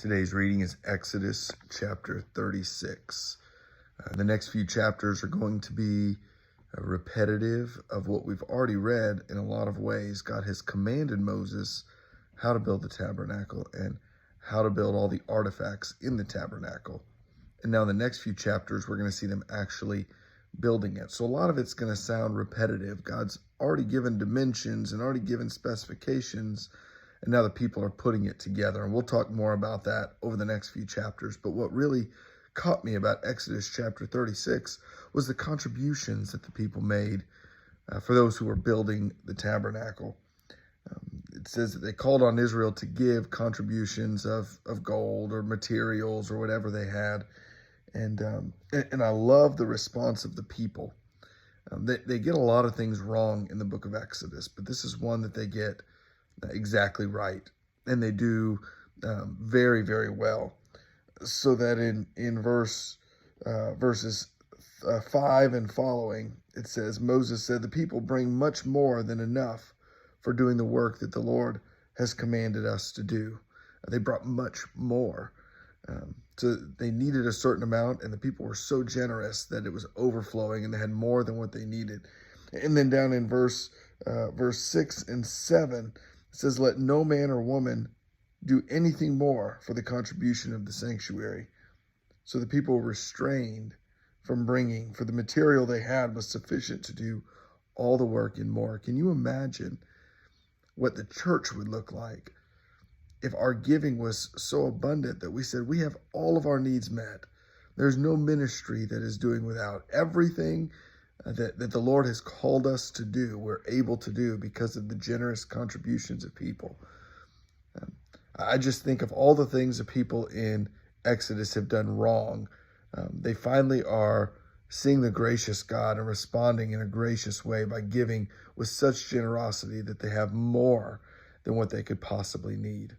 Today's reading is Exodus chapter 36. The next few chapters are going to be repetitive of what we've already read in a lot of ways. God has commanded Moses how to build the tabernacle and how to build all the artifacts in the tabernacle. And now in the next few chapters, we're going to see them actually building it. So a lot of it's going to sound repetitive. God's already given dimensions and already given specifications, and now the people are putting it together. And we'll talk more about that over the next few chapters. But what really caught me about Exodus chapter 36 was the contributions that the people made for those who were building the tabernacle. It says that they called on Israel to give contributions of gold or materials or whatever they had. And I love the response of the people. They get a lot of things wrong in the book of Exodus, but this is one that they get exactly right, and they do very, very well. So that in verses 5 and following, it says, Moses said, "The people bring much more than enough for doing the work that the Lord has commanded us to do." They brought much more. So they needed a certain amount, and the people were so generous that it was overflowing, and they had more than what they needed. And then down in verse 6 and 7, it says, "Let no man or woman do anything more for the contribution of the sanctuary." So the people were restrained from bringing, for the material they had was sufficient to do all the work and more. Can you imagine what the church would look like if our giving was so abundant that we said we have all of our needs met? There's no ministry that is doing without. Everything that the Lord has called us to do, we're able to do because of the generous contributions of people. I just think of all the things that people in Exodus have done wrong. They finally are seeing the gracious God and responding in a gracious way by giving with such generosity that they have more than what they could possibly need.